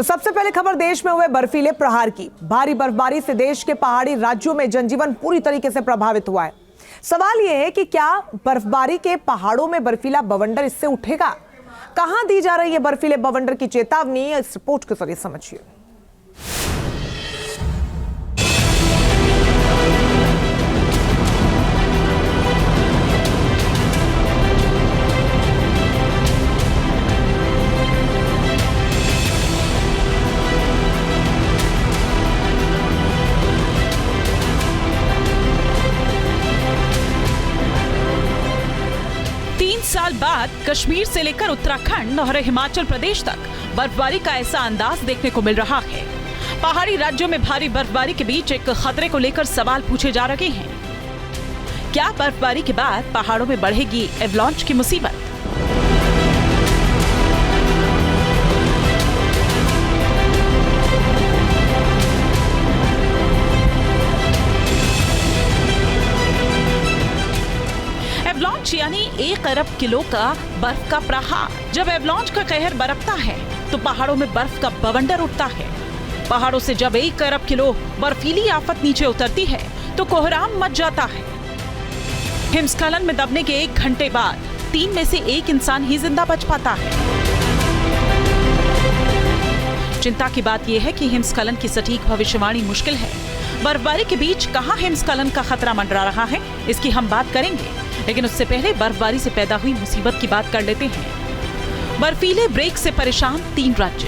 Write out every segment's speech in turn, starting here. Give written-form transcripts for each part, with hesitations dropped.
तो सबसे पहले खबर देश में हुए बर्फीले प्रहार की। भारी बर्फबारी से देश के पहाड़ी राज्यों में जनजीवन पूरी तरीके से प्रभावित हुआ है। सवाल यह है कि क्या बर्फबारी के पहाड़ों में बर्फीला बवंडर इससे उठेगा? कहां दी जा रही है बर्फीले बवंडर की चेतावनी, इस रिपोर्ट के जरिए समझिए। साल बाद कश्मीर से लेकर उत्तराखंड और हिमाचल प्रदेश तक बर्फबारी का ऐसा अंदाज देखने को मिल रहा है। पहाड़ी राज्यों में भारी बर्फबारी के बीच एक खतरे को लेकर सवाल पूछे जा रहे हैं। क्या बर्फबारी के बाद पहाड़ों में बढ़ेगी एवलांच की मुसीबत? एवलांच यानी 1 अरब किलो का बर्फ का प्रहार। जब एवलांच का कहर बरपता है तो पहाड़ों में बर्फ का बवंडर उठता है। पहाड़ों से जब 1 अरब किलो बर्फीली आफत नीचे उतरती है तो कोहराम मच जाता है। हिमस्खलन में दबने के 1 घंटे बाद 3 में से 1 इंसान ही जिंदा बच पाता है। चिंता की बात यह है कि हिमस्खलन की सटीक भविष्यवाणी मुश्किल है। बर्फबारी के बीच कहां हिमस्खलन का खतरा मंडरा रहा है, इसकी हम बात करेंगे, लेकिन उससे पहले बर्फबारी से पैदा हुई मुसीबत की बात कर लेते हैं। बर्फीले ब्रेक से परेशान 3 राज्य।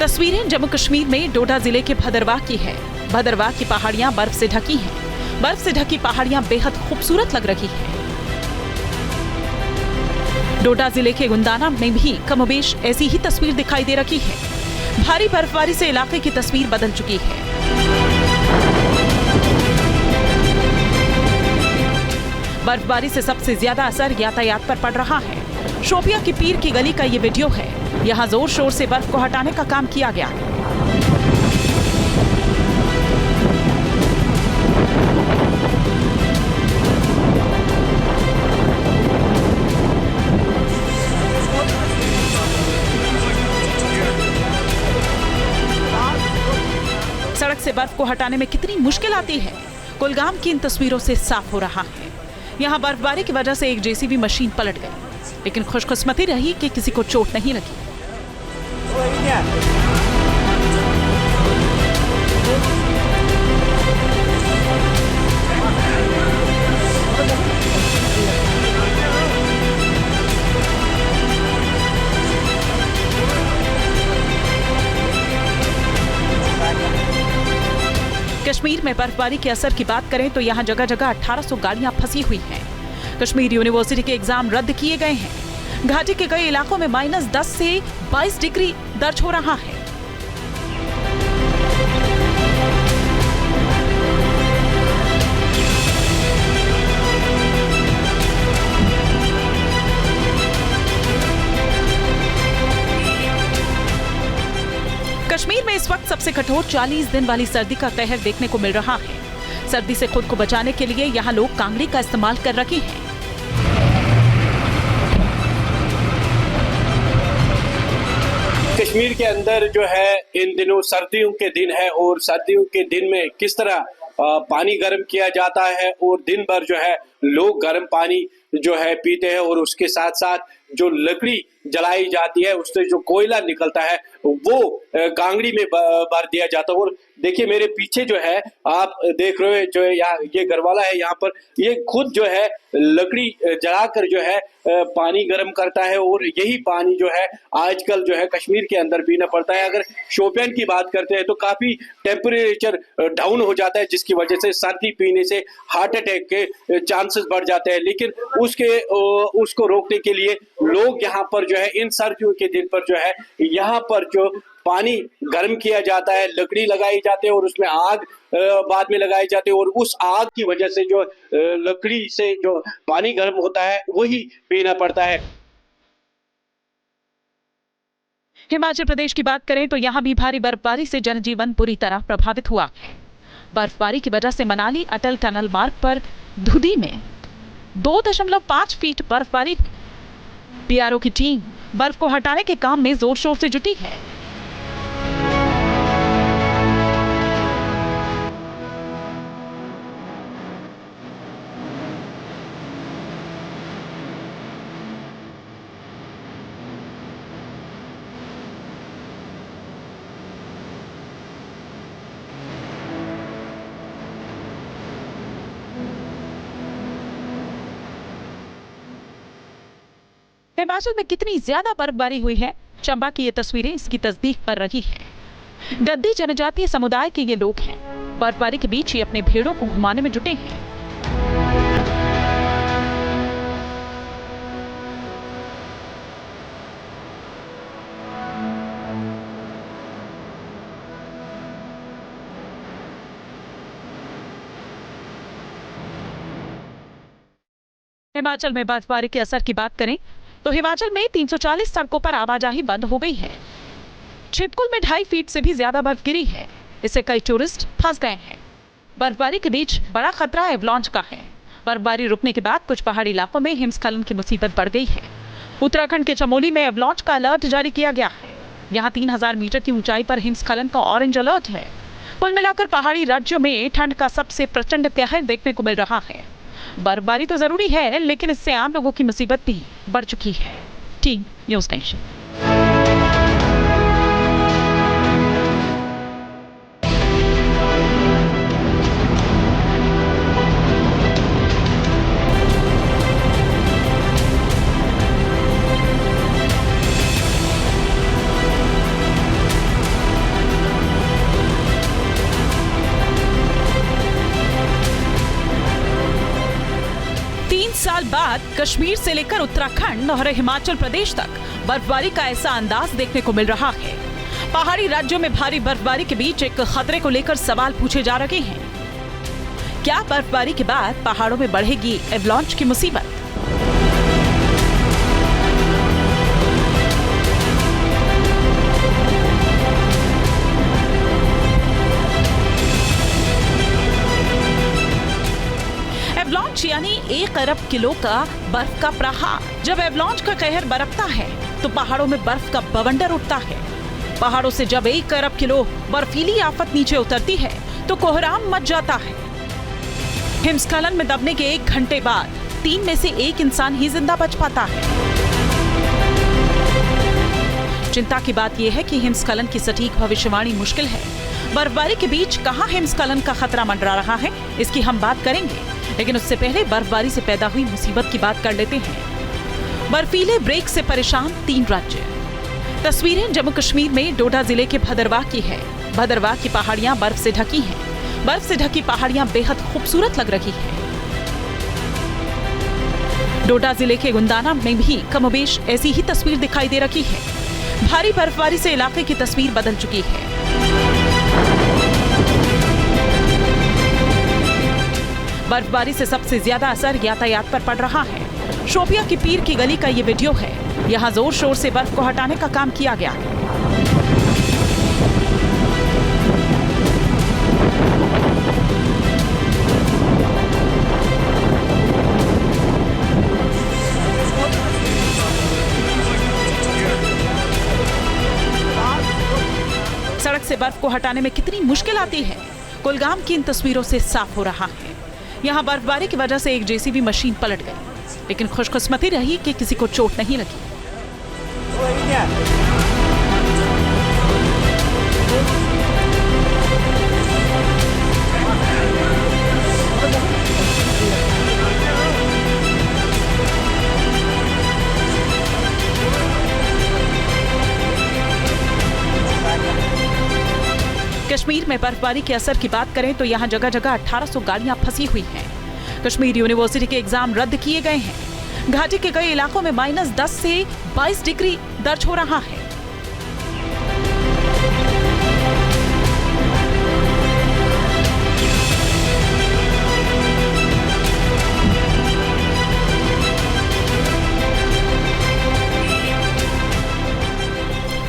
तस्वीरें जम्मू कश्मीर में डोडा जिले के भदरवाह की है। भदरवाह की पहाड़ियां बर्फ से ढकी हैं। बर्फ से ढकी पहाड़ियां बेहद खूबसूरत लग रही हैं। डोडा जिले के गुंदाना में भी कमोबेश ऐसी ही तस्वीर दिखाई दे रही है। भारी बर्फबारी से इलाके की तस्वीर बदल चुकी है। बर्फबारी से सबसे ज्यादा असर यातायात पर पड़ रहा है। शोपिया की पीर की गली का ये वीडियो है। यहाँ जोर शोर से बर्फ को हटाने का काम किया गया। सड़क से बर्फ को हटाने में कितनी मुश्किल आती है, कुलगाम की इन तस्वीरों से साफ हो रहा है। यहाँ बर्फबारी की वजह से एक जेसीबी मशीन पलट गई, लेकिन खुशकिस्मती रही कि किसी को चोट नहीं लगी। कश्मीर में बर्फबारी के असर की बात करें तो यहाँ जगह जगह 1800 गाड़ियां फंसी हुई हैं। कश्मीर यूनिवर्सिटी के एग्जाम रद्द किए गए हैं। घाटी के कई इलाकों में -10 से 22 डिग्री दर्ज हो रहा है। कश्मीर में इस वक्त सबसे कठोर 40 दिन वाली सर्दी का कहर देखने को मिल रहा है। सर्दी से खुद को बचाने के लिए यहाँ लोग कांगड़ी का इस्तेमाल कर रहे हैं। कश्मीर के अंदर जो है इन दिनों सर्दियों के दिन है और सर्दियों के दिन में किस तरह पानी गर्म किया जाता है और दिन भर जो है लोग गर्म पानी जो है पीते हैं और उसके साथ साथ जो लकड़ी जलाई जाती है उससे जो कोयला निकलता है वो कांगड़ी में भर दिया जाता है। और देखिए मेरे पीछे जो है आप देख रहे हो जो है यहाँ ये घरवाला है, यहाँ पर ये खुद जो है लकड़ी जलाकर जो है पानी गर्म करता है और यही पानी जो है आजकल जो है कश्मीर के अंदर पीना पड़ता है। अगर शोपियान की बात करते हैं तो काफी टेम्परेचर डाउन हो जाता है जिसकी वजह से सर्दी पीने से हार्ट अटैक के चांसेस बढ़ जाते हैं। लेकिन उसको रोकने के लिए लोग यहाँ पर जो है इन सर्दियों के दिन पर जो है यहाँ पर जो पानी गर्म किया जाता है, लकड़ी लगाई जाती है और उसमें आग बाद में लगाई जाती है और उस आग की वजह से जो लकड़ी से जो पानी गर्म होता है वही पीना पड़ता है। हिमाचल प्रदेश की बात करें तो यहाँ भी भारी बर्फबारी से जनजीवन पूरी तरह प्रभावित हुआ। बर्फबारी की वजह से मनाली अटल टनल मार्ग पर धुदी में 2.5 फीट बर्फबारी। बीआरओ की टीम बर्फ को हटाने के काम में जोर शोर से जुटी है। हिमाचल में कितनी ज्यादा बर्फबारी हुई है, चंबा की ये तस्वीरें इसकी तस्दीक कर रही है। गद्दी जनजातीय समुदाय के ये लोग हैं। बर्फबारी के बीच ही अपने भेड़ों को घुमाने में जुटे हैं। हिमाचल में बर्फबारी के असर की बात करें तो हिमाचल में 340 सड़कों पर आवाजाही बंद हो गई है। छिपकुल में 2.5 फीट से भी ज्यादा बर्फ गिरी है। इससे कई टूरिस्ट फंस गए हैं। बर्फबारी के बीच बड़ा खतरा एवलांच का है। बर्फबारी रुकने के बाद कुछ पहाड़ी इलाकों में हिमस्खलन की मुसीबत बढ़ गई है। उत्तराखंड के चमोली में एवलांच का अलर्ट जारी किया गया है। यहाँ 3000 मीटर की ऊंचाई पर हिमस्खलन का ऑरेंज अलर्ट है। कुल मिलाकर पहाड़ी राज्यों में ठंड का सबसे प्रचंड कहर देखने को मिल रहा है। बर्फबारी तो जरूरी है, लेकिन इससे आम लोगों की मुसीबत भी बढ़ चुकी है। Team news nation. साल बाद कश्मीर से लेकर उत्तराखंड और हिमाचल प्रदेश तक बर्फबारी का ऐसा अंदाज देखने को मिल रहा है। पहाड़ी राज्यों में भारी बर्फबारी के बीच एक खतरे को लेकर सवाल पूछे जा रहे हैं। क्या बर्फबारी के बाद पहाड़ों में बढ़ेगी एवलांच की मुसीबत? एवलांच यानी 1 अरब किलो का बर्फ का प्रहार। जब एवलांच का कहर बरकता है तो पहाड़ों में बर्फ का बवंडर उठता है। पहाड़ों से जब 1 अरब किलो बर्फीली आफत नीचे उतरती है तो कोहराम मच जाता है। हिमस्खलन में दबने के 1 घंटे बाद 3 में से 1 इंसान ही जिंदा बच पाता है। चिंता की बात यह है कि हिमस्खलन की सटीक भविष्यवाणी मुश्किल है। बर्फबारी के बीच कहां हिमस्खलन का खतरा मंडरा रहा है, इसकी हम बात करेंगे, लेकिन उससे पहले बर्फबारी से पैदा हुई मुसीबत की बात कर लेते हैं। बर्फीले ब्रेक से परेशान 3 राज्य। तस्वीरें जम्मू कश्मीर में डोडा जिले के भदरवाह की है। भदरवाह की पहाड़ियां बर्फ से ढकी हैं। बर्फ से ढकी पहाड़ियां बेहद खूबसूरत लग रही हैं। डोडा जिले के गुंदाना में भी कमोबेश ऐसी ही तस्वीर दिखाई दे रही है। भारी बर्फबारी से इलाके की तस्वीर बदल चुकी है। बर्फबारी से सबसे ज्यादा असर यातायात पर पड़ रहा है। शोपिया की पीर की गली का ये वीडियो है। यहाँ जोर शोर से बर्फ को हटाने का काम किया गया है। सड़क से बर्फ को हटाने में कितनी मुश्किल आती है, कुलगाम की इन तस्वीरों से साफ हो रहा है। यहाँ बर्फबारी की वजह से एक जेसीबी मशीन पलट गई, लेकिन खुशकिस्मती रही कि किसी को चोट नहीं लगी। कश्मीर में बर्फबारी के असर की बात करें तो यहाँ जगह जगह 1800 गाड़ियां फंसी हुई हैं। कश्मीर यूनिवर्सिटी के एग्जाम रद्द किए गए हैं। घाटी के कई इलाकों में -10 से 22 डिग्री दर्ज हो रहा है।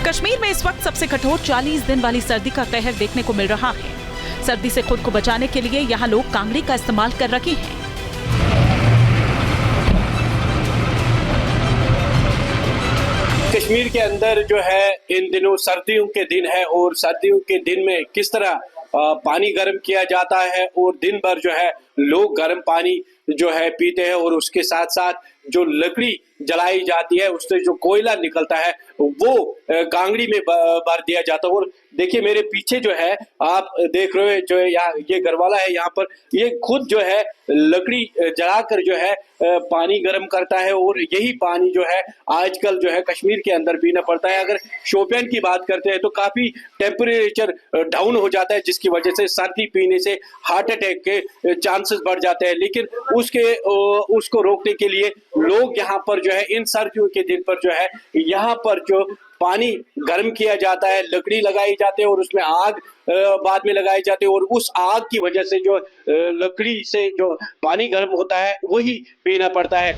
कश्मीर में इस वक्त सबसे कठोर 40 दिन वाली सर्दी का कहर देखने को मिल रहा है। सर्दी से खुद को बचाने के लिए यहाँ लोग कांगड़ी का इस्तेमाल कर रहे हैं। कश्मीर के अंदर जो है इन दिनों सर्दियों के दिन है और सर्दियों के दिन में किस तरह पानी गर्म किया जाता है और दिन भर जो है लोग गर्म पानी जो है पीते हैं और उसके साथ साथ जो लकड़ी जलाई जाती है उससे जो कोयला निकलता है वो कांगड़ी में भर दिया जाता है। और देखिए मेरे पीछे जो है आप देख रहे हो, जो है यहाँ ये घरवाला है, यहाँ पर ये खुद जो है लकड़ी जलाकर जो है पानी गर्म करता है, और यही पानी जो है आजकल जो है कश्मीर के अंदर पीना पड़ता है। अगर शोपियान की बात करते हैं तो काफी टेम्परेचर डाउन हो जाता है, जिसकी वजह से सर्दी पीने से हार्ट अटैक के चांसेस बढ़ जाते हैं। लेकिन उसको रोकने के लिए लोग यहाँ पर जो है इन सर्दियों के दिन पर जो है यहाँ पर जो पानी गर्म किया जाता है, लकड़ी लगाई जाती है और उसमें आग बाद में लगाई जाती है, और उस आग की वजह से जो लकड़ी से जो पानी गर्म होता है वही पीना पड़ता है।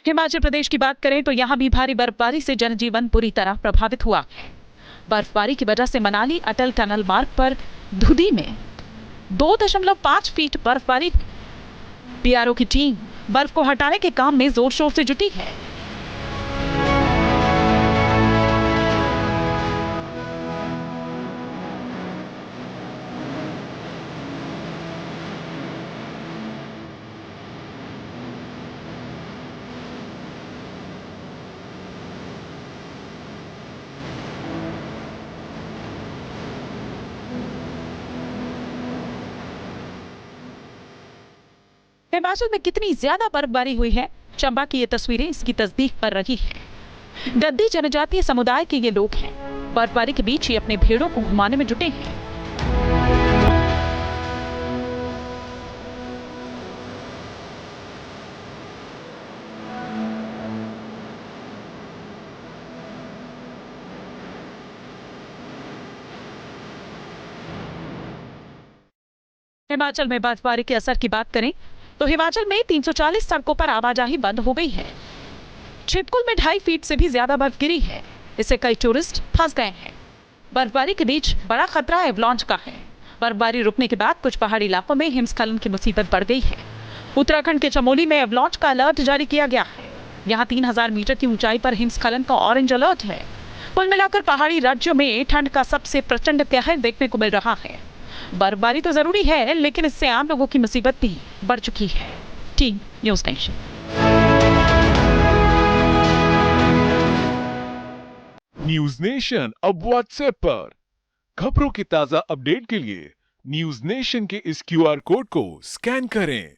हिमाचल प्रदेश की बात करें तो यहाँ भी भारी बर्फबारी से जनजीवन पूरी तरह प्रभावित हुआ। बर्फबारी की वजह से मनाली अटल टनल मार्ग पर धुदी में 2.5 फीट बर्फबारी। बीआरओ की टीम बर्फ को हटाने के काम में जोर शोर से जुटी है। हिमाचल में कितनी ज्यादा बर्फबारी हुई है, चंबा की ये तस्वीरें इसकी तस्दीक कर रही है। गद्दी जनजातीय समुदाय के ये लोग हैं। बर्फबारी के बीच ये अपने भेड़ों को घुमाने में जुटे हैं। हिमाचल में बर्फबारी के असर की बात करें तो हिमाचल में 340 सड़कों पर आवाजाही बंद हो गई है। छितकुल में 2.5 फीट से भी ज्यादा बर्फ गिरी है। इससे कई टूरिस्ट फंस गए हैं। बर्फबारी के बीच बड़ा खतरा एवलांच का है। बर्फबारी रुकने के बाद कुछ पहाड़ी इलाकों में हिमस्खलन की मुसीबत बढ़ गई है। उत्तराखंड के चमोली में एवलांच का अलर्ट जारी किया गया है। यहाँ 3000 मीटर की ऊंचाई पर हिमस्खलन का ऑरेंज अलर्ट है। कुल मिलाकर पहाड़ी राज्यों में ठंड का सबसे प्रचंड कहर देखने को मिल रहा है। बर्फबारी तो जरूरी है, लेकिन इससे आम लोगों की मुसीबत भी बढ़ चुकी है। Team news nation. News nation अब व्हाट्सएप पर खबरों की ताजा अपडेट के लिए न्यूज नेशन के इस QR कोड को स्कैन करें।